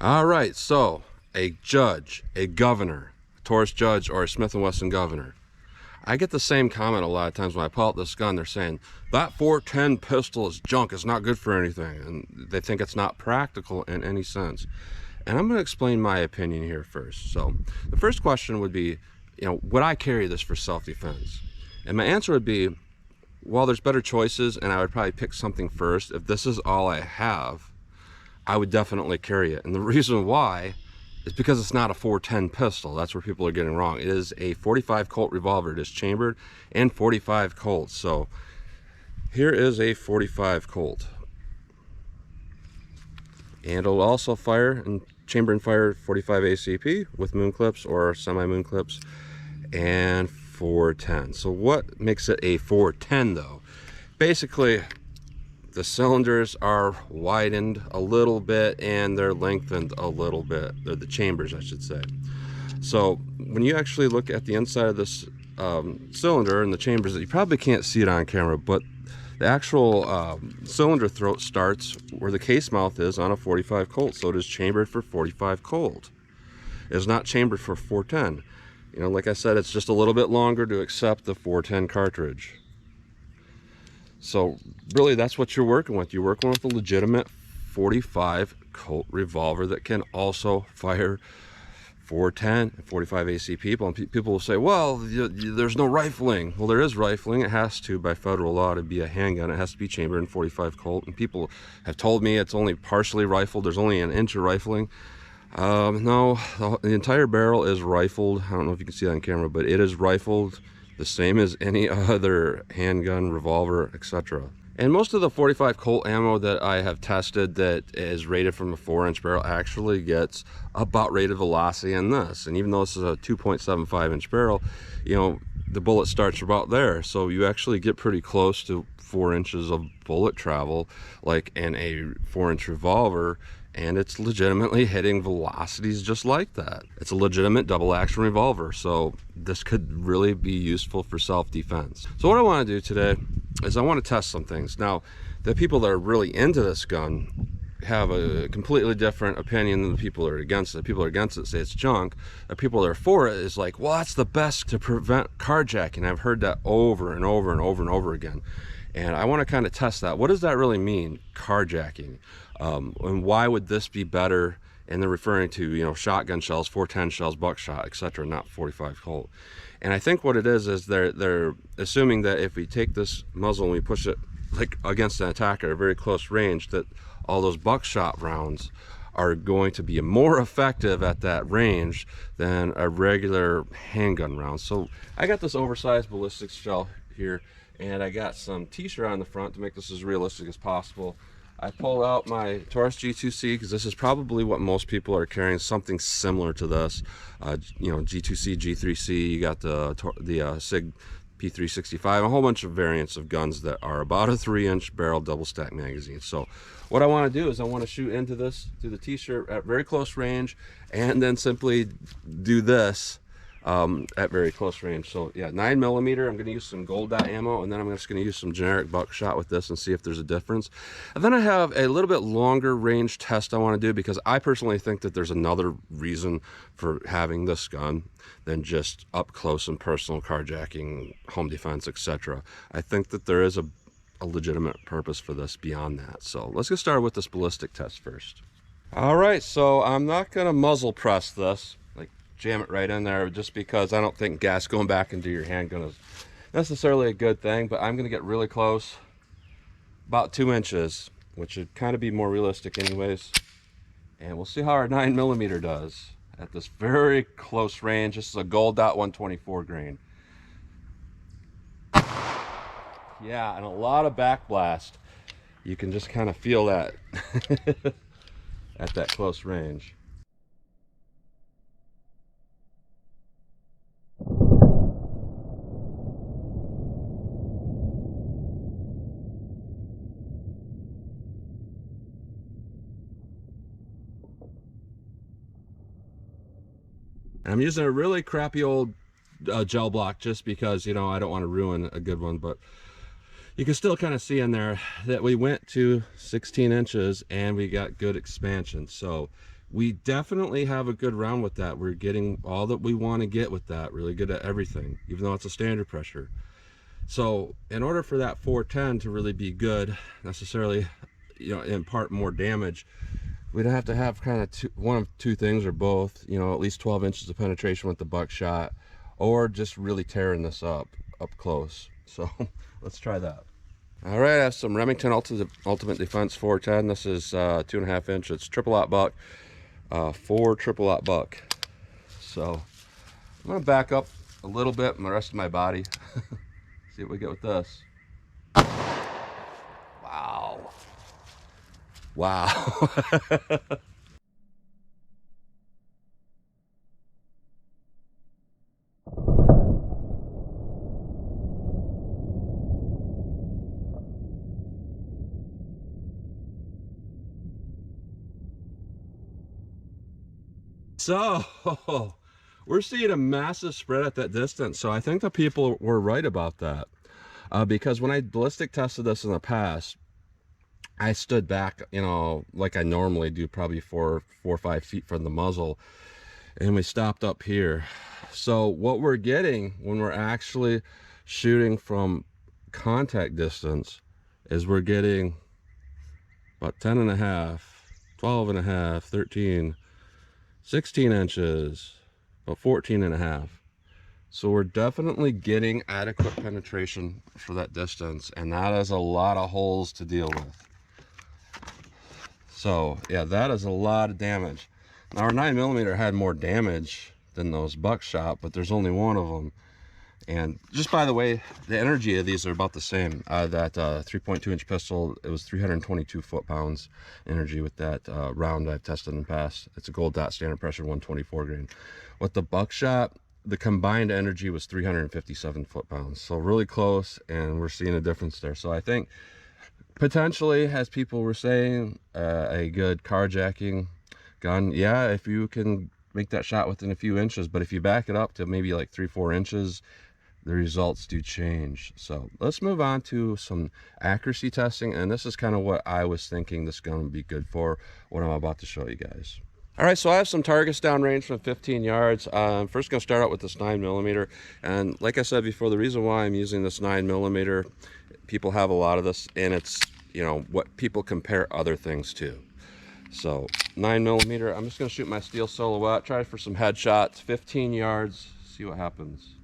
All right, so a judge, a governor, a Taurus judge, or a Smith & Wesson governor. I get the same comment a lot of times when I pull out this gun. They're saying, that 410 pistol is junk, it's not good for anything. And they think it's not practical in any sense. And I'm going to explain my opinion here first. So the first question would be, would I carry this for self-defense? And my answer would be, well, there's better choices, and I would probably pick something first. If this is all I have, I would definitely carry it. And the reason why is because it's not a 410 pistol. That's where people are getting wrong. It is a 45 Colt revolver. It is chambered and 45 Colt. So here is a 45 Colt. And it'll also fire and chamber and fire 45 ACP with moon clips or semi-moon clips and 410. So what makes it a 410 though? Basically, the cylinders are widened a little bit and they're lengthened a little bit. They're the chambers, I should say. So when you actually look at the inside of this cylinder and the chambers, you probably can't see it on camera, but the actual cylinder throat starts where the case mouth is on a 45 Colt. So it is chambered for 45 Colt. It is not chambered for 410. Like I said, it's just a little bit longer to accept the 410 cartridge. So really, that's what you're working with. You're working with a legitimate 45 Colt revolver that can also fire 410 and 45 ACP. And people will say, well, there's no rifling. Well, there is rifling. It has to, by federal law, to be a handgun. It has to be chambered in 45 Colt. And people have told me it's only partially rifled. There's only an inch of rifling. No, the entire barrel is rifled. I don't know if you can see that on camera, but it is rifled the same as any other handgun, revolver, etc. And most of the 45 Colt ammo that I have tested that is rated from a 4-inch barrel actually gets about rated velocity in this. And even though this is a 2.75-inch barrel, the bullet starts about there. So you actually get pretty close to 4 inches of bullet travel, like in a 4-inch revolver. And it's legitimately hitting velocities just like that. It's a legitimate double action revolver, so this could really be useful for self-defense. So what I want to do today is I want to test some things. Now, the people that are really into this gun have a completely different opinion than the people that are against it. The people that are against it say it's junk. The people that are for it is like, well, that's the best to prevent carjacking. I've heard that over and over and over and over again. And I want to kind of test that. What does that really mean, carjacking? And why would this be better? And they're referring to, shotgun shells, 410 shells, buckshot, etc., not 45 Colt. And I think what it is they're assuming that if we take this muzzle and we push it like against an attacker at a very close range, that all those buckshot rounds are going to be more effective at that range than a regular handgun round. So I got this oversized ballistic shell here, and I got some t-shirt on the front to make this as realistic as possible. I pulled out my Taurus G2C because this is probably what most people are carrying, something similar to this. G2C, G3C, you got the SIG P365, a whole bunch of variants of guns that are about a 3-inch barrel double stack magazine. So what I want to do is I want to shoot into this, through the t-shirt at very close range, and then simply do this at very close range. So yeah, 9mm. I'm going to use some gold dot ammo, and then I'm just going to use some generic buckshot with this and see if there's a difference. And then I have a little bit longer range test I want to do, because I personally think that there's another reason for having this gun than just up close and personal carjacking, home defense, etc. I think that there is a legitimate purpose for this beyond that. So let's get started with this ballistic test first. All right, so I'm not going to muzzle press this, jam it right in there, just because I don't think gas going back into your handgun is necessarily a good thing. But I'm going to get really close, about 2 inches, which should kind of be more realistic anyways, and we'll see how our 9mm does at this very close range. This is a gold dot 124 grain. Yeah, and a lot of backblast. You can just kind of feel that at that close range. I'm using a really crappy old gel block just because, I don't want to ruin a good one, but you can still kind of see in there that we went to 16 inches and we got good expansion. So We definitely have a good round with that. We're getting all that we want to get with that, really good at everything, even though it's a standard pressure. So in order for that 410 to really be good, necessarily, you know, impart more damage, we'd have to have kind of one of two things, or both, you know, at least 12 inches of penetration with the buckshot, or just really tearing this up close. So let's try that. All right, I have some Remington Ultimate Defense 410. This is 2.5 inch. It's triple aught buck, 4 triple aught buck. So I'm gonna back up a little bit in the rest of my body. See what we get with this. Wow. Wow. So we're seeing a massive spread at that distance. So I think the people were right about that, because when I ballistic tested this in the past, I stood back, you know, like I normally do, probably 4 or 5 feet from the muzzle, and we stopped up here. So what we're getting when we're actually shooting from contact distance is we're getting about 10 and a half, 12 and a half, 13, 16 inches, about 14 and a half. So we're definitely getting adequate penetration for that distance, and that is a lot of holes to deal with. So yeah, that is a lot of damage. Now our 9mm had more damage than those buckshot, but there's only one of them. And just by the way, the energy of these are about the same. That 3.2 inch pistol, it was 322 foot-pounds energy with that round I've tested in the past. It's a gold dot standard pressure 124 grain. With the buckshot, the combined energy was 357 foot-pounds. So really close, and we're seeing a difference there. So I think potentially, as people were saying, a good carjacking gun, yeah, if you can make that shot within a few inches, but if you back it up to maybe like 3-4 inches, the results do change. So let's move on to some accuracy testing, and this is kind of what I was thinking this gun would be good for, what I'm about to show you guys. All right, so I have some targets downrange from 15 yards. I'm first going to start out with this 9mm, and like I said before, the reason why I'm using this 9mm, people have a lot of this, and it's, you know, what people compare other things to. So 9mm, I'm just going to shoot my steel silhouette, try for some headshots, 15 yards, see what happens.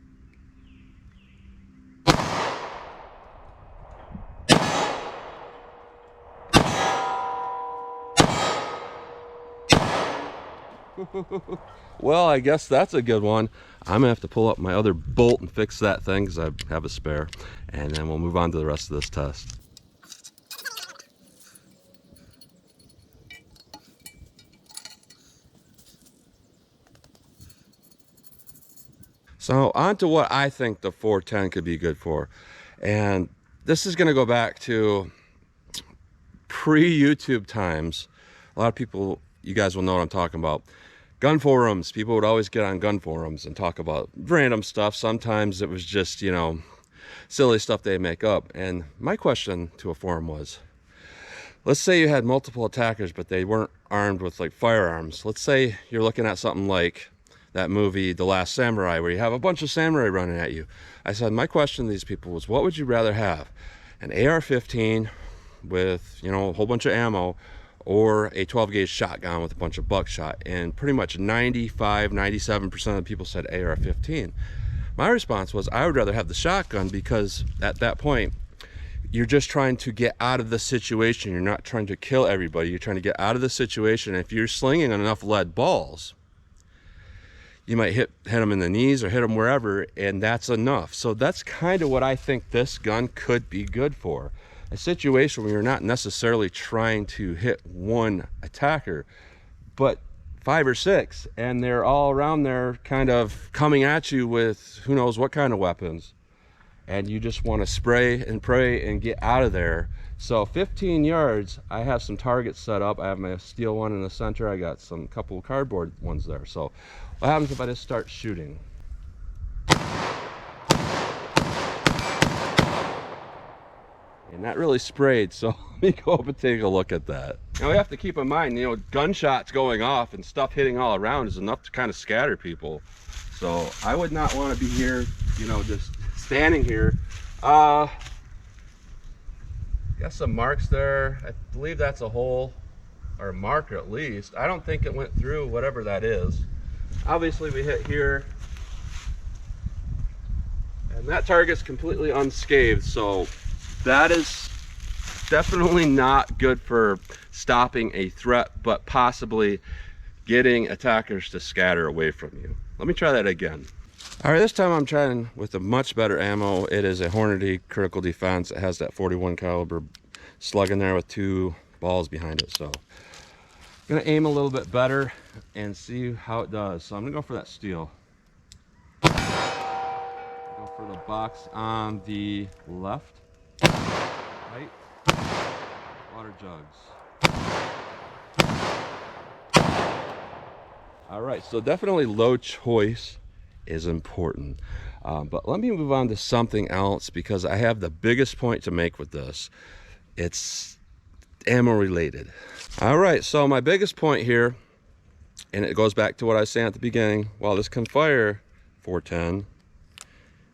Well, I guess that's a good one. I'm gonna have to pull up my other bolt and fix that thing because I have a spare, and then we'll move on to the rest of this test. So on to what I think the 410 could be good for, and this is going to go back to pre-YouTube times. A lot of people, you guys will know what I'm talking about. Gun forums, people would always get on gun forums and talk about random stuff. Sometimes it was just, you know, silly stuff they make up. And my question to a forum was, let's say you had multiple attackers, but they weren't armed with like firearms. Let's say you're looking at something like that movie, The Last Samurai, where you have a bunch of samurai running at you. I said, my question to these people was, what would you rather have? An AR-15 with, you know, a whole bunch of ammo, or a 12 gauge shotgun with a bunch of buckshot? And pretty much 95-97% of the people said AR-15. My response was, I would rather have the shotgun, because at that point you're just trying to get out of the situation. You're not trying to kill everybody, you're trying to get out of the situation. If you're slinging enough lead balls, you might hit them in the knees or hit them wherever, and that's enough. So that's kind of what I think this gun could be good for. A situation where you're not necessarily trying to hit one attacker, but 5 or 6, and they're all around there kind of coming at you with who knows what kind of weapons, and you just want to spray and pray and get out of there. So 15 yards, I have some targets set up. I have my steel one in the center. I got some couple of cardboard ones there. So what happens if I just start shooting? And that really sprayed, so let me go up and take a look at that. Now we have to keep in mind, you know, gunshots going off and stuff hitting all around is enough to kind of scatter people. So I would not want to be here, you know, just standing here. Got some marks there. I believe that's a hole, or a marker at least. I don't think it went through, whatever that is. Obviously we hit here, and that target's completely unscathed, so that is definitely not good for stopping a threat, but possibly getting attackers to scatter away from you. Let me try that again. All right, this time I'm trying with a much better ammo. It is a Hornady critical defense. It has that 41 caliber slug in there with 2 balls behind it. So I'm gonna aim a little bit better and see how it does. So I'm gonna go for that steel. Go for the box on the left. Right. Water jugs. All right, so definitely low choice is important. But let me move on to something else, because I have the biggest point to make with this. It's ammo related. All right, so my biggest point here, and it goes back to what I was saying at the beginning, while this can fire 410,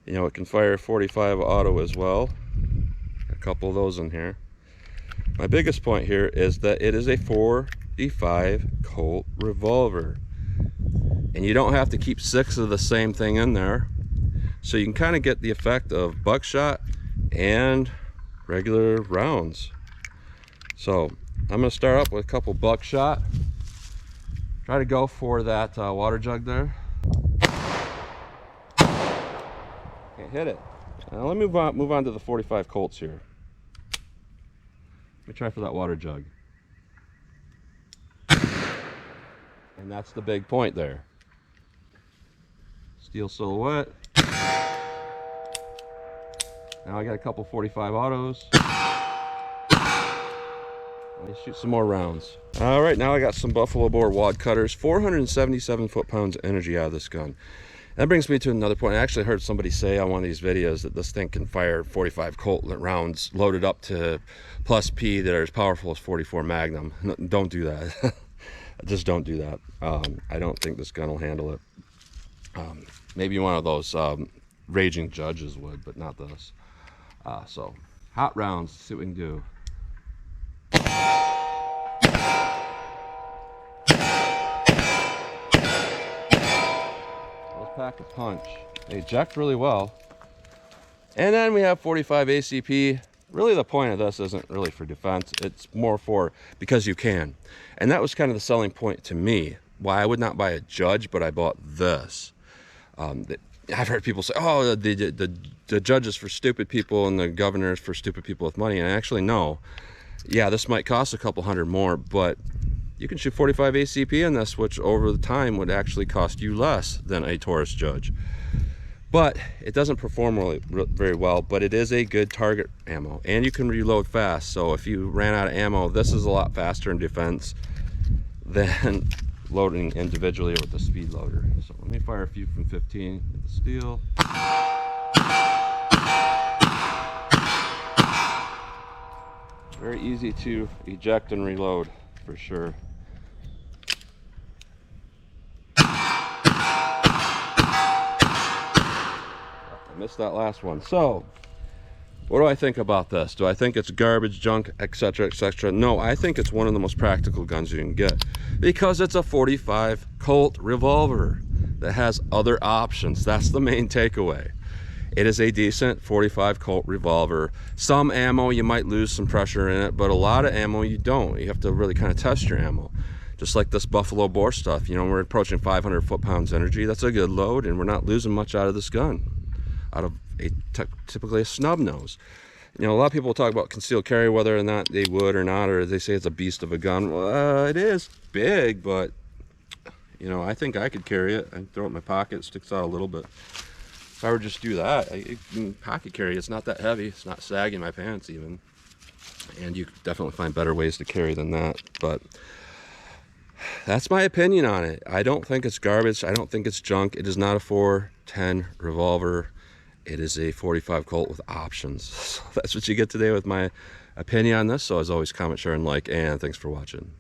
you know, it can fire 45 auto as well. A couple of those in here. My biggest point here is that it is a 45 Colt revolver. And you don't have to keep 6 of the same thing in there. So you can kind of get the effect of buckshot and regular rounds. So I'm going to start up with a couple buckshot. Try to go for that water jug there. Can't hit it. Now let me move on to the 45 Colts here. Let me try for that water jug. And that's the big point there. Steel silhouette. Now I got a couple 45 autos. Let me shoot some more rounds. All right, now I got some Buffalo Bore wad cutters. 477 foot-pounds of energy out of this gun. That brings me to another point. I actually heard somebody say on one of these videos that this thing can fire 45 Colt rounds loaded up to plus P that are as powerful as 44 Magnum. No, don't do that. Just don't do that. I don't think this gun will handle it. Maybe one of those raging judges would, but not this. So hot rounds, see what we can do. Let's pack a punch. They eject really well. And then we have 45 ACP. Really the point of this isn't really for defense. It's more for because you can. And that was kind of the selling point to me. Why I would not buy a Judge, but I bought this. I've heard people say, oh, the Judge is for stupid people and the Governor is for stupid people with money. And actually, no. Yeah, this might cost a couple $100 more, but you can shoot 45 ACP in this, which over the time would actually cost you less than a Taurus Judge. But it doesn't perform very well, but it is a good target ammo, and you can reload fast. So if you ran out of ammo, this is a lot faster in defense than loading individually with the speed loader. So let me fire a few from 15 with the steel. Very easy to eject and reload for sure. I missed that last one. So what do I think about this? Do I think it's garbage, junk, etc., etc.? No, I think it's one of the most practical guns you can get, because it's a 45 Colt revolver that has other options. That's the main takeaway. It is a decent 45 Colt revolver. Some ammo you might lose some pressure in it, but a lot of ammo you don't. You have to really kind of test your ammo. Just like this Buffalo Bore stuff, you know, we're approaching 500 foot-pounds energy. That's a good load, and we're not losing much out of this gun, out of typically a snub nose. You know, a lot of people talk about concealed carry, whether or not they would or not, or they say it's a beast of a gun. Well, it is big, but you know, I think I could carry it. I can throw it in my pocket, it sticks out a little bit. If I were to just do that, I can pocket carry. It's not that heavy. It's not sagging my pants even. And you could definitely find better ways to carry than that. But that's my opinion on it. I don't think it's garbage. I don't think it's junk. It is not a 410 revolver. It is a 45 Colt with options. So that's what you get today with my opinion on this. So as always, comment, share, and like, and thanks for watching.